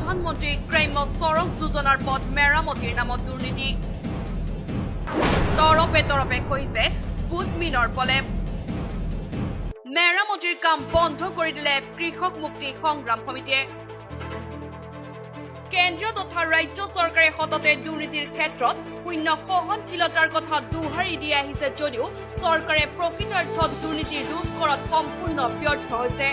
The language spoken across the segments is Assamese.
প্ৰধানমন্ত্ৰী গ্ৰাম্য সড়ক যোজনাৰ পথ মেৰামতিৰ নামত দুৰ্নীতি তৰপে কৈছে বুটমিনৰ ফলে মেৰামতিৰ কাম বন্ধ কৰি দিলে কৃষক মুক্তি সংগ্ৰাম সমিতিয়ে কেন্দ্ৰীয় তথা ৰাজ্য চৰকাৰে সততে দুৰ্নীতিৰ ক্ষেত্ৰত শূন্য সহনশীলতাৰ কথা দোহাৰি দি আহিছে যদিও চৰকাৰে প্ৰকৃতাৰ্থত দুৰ্নীতি ৰোধ কৰাত সম্পূৰ্ণ ব্যৰ্থ হৈছে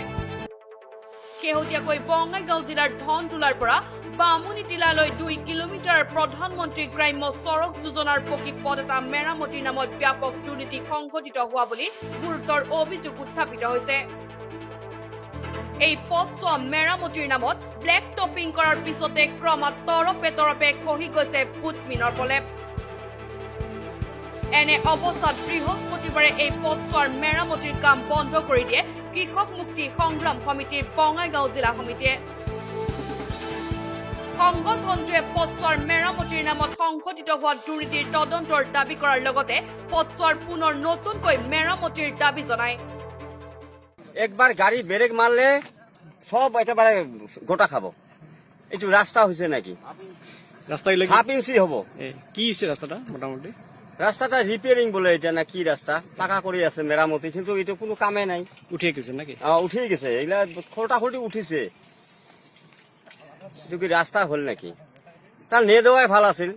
শেহতীয়াকৈ বঙাইগাঁও জিলাৰ ধনতোলাৰ পৰা বামুণীটিলালৈ 2 কিলোমিটাৰ প্ৰধানমন্ত্ৰী গ্ৰাম্য সড়ক যোজনাৰ পকী পথ এটা মেৰামতিৰ নামত ব্যাপক দুৰ্নীতি সংঘটিত হোৱা বুলি গুৰুতৰ অভিযোগ উত্থাপিত হৈছে এই পথছোৱা মেৰামতিৰ নামত ব্লেক টপিং কৰাৰ পিছতে ক্ৰমাৎ তৰপে খহি গৈছে বুটমিনৰ ফলে এনে অৱস্থাত বৃহস্পতিবাৰে এই পথছোৱাৰ মেৰামতিৰ কাম বন্ধ কৰি দিয়ে কৃষক মুক্তি সংগ্ৰাম সমিতিৰ বঙাইগাঁও জিলা সমিতিয়ে সংগঠনটোৱে পথছোৱাৰ মেৰামতিৰ নামত সংঘটিত হোৱা দুৰ্নীতিৰ তদন্তৰ দাবী কৰাৰ লগতে পথছোৱাৰ পুনৰ নতুনকৈ মেৰামতিৰ দাবী জনায় একবার গাড়ি ব্রেক মারলে সব একেবারে গোটা খাবো একটু রাস্তা হয়েছে নাকি রাস্তা হাফ ইঞ্চি হবো কি হচ্ছে রাস্তাটা মোটামুটি রাস্তাটা রিপেয়ারিং বলে এটা না কি রাস্তা পাকা করে আছে মেরামতি কিন্তু এটা কোনো কামে নাই উঠে গেছে নাকি উঠে গেছে এগুলা খোলটাখুলটি উঠিছে এটা কি রাস্তা হল নাকি তার নিয়ে দেওয়াই ভাল আছিল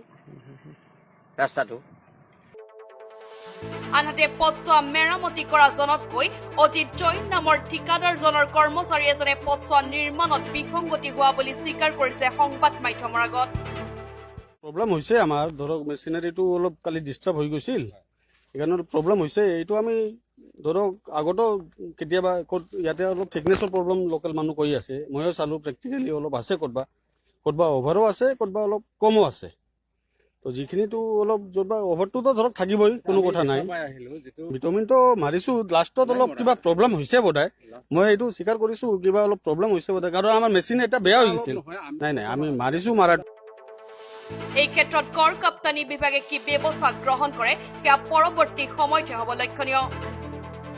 রাস্তাটো আনহাতে পথছোৱা মেৰামতি কৰা জনতকৈ অজিত জৈন নামৰ ঠিকাদাৰজনৰ কৰ্মচাৰী এজনে পথছোৱা নিৰ্মাণত বিসংগতি হোৱা বুলি স্বীকাৰ কৰিছে সংবাদ মাধ্যমৰ আগত প্ৰব্লেম হৈছে আমাৰ ধৰক মেচিনাৰীটো অলপ কালি ডিষ্টাৰ্ব হৈ গৈছিল সেইকাৰণে প্ৰব্লেম হৈছে এইটো আমি ধৰক আগতো কেতিয়াবা ইয়াতে অলপ থিকনেছৰ প্ৰব্লেম লোকেল মানুহ কৈ আছে ময়ো চালোঁ প্ৰেক্টিকেলি অলপ আছে ক'তবা অভাৰো আছে ক'তবা অলপ কমো আছে তো যিখিনিতো অলপ য'তবা অভাৰটোতো ধৰক থাকিবই কোনো কথা নাই ভিটামিনটো মাৰিছোঁ লাষ্টত অলপ কিবা প্ৰব্লেম হৈছে বোধহয় মই এইটো স্বীকাৰ কৰিছোঁ কিবা অলপ প্ৰব্লেম হৈছে বোধহয় কাৰণ আমাৰ মেচিন এটা বেয়া হৈ গৈছিল নাই আমি মাৰিছোঁ মাৰাত এই ক্ষেত্ৰত কৰ কাপ্তানি বিভাগে কি ব্যৱস্থা গ্ৰহণ কৰে সেয়া পৰৱৰ্তী সময়তে হ'ব লক্ষণীয়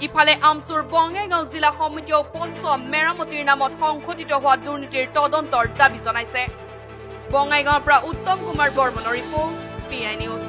ইফালে আমচুৰ বঙাইগাঁও জিলা সমিতিয়েও পথছোৱা মেৰামতিৰ নামত সংঘটিত হোৱা দুৰ্নীতিৰ তদন্তৰ দাবী জনাইছে বঙাইগাঁৱৰ পৰা উত্তম কুমাৰ বৰ্মনৰ ৰিপৰ্ট PI নিউজ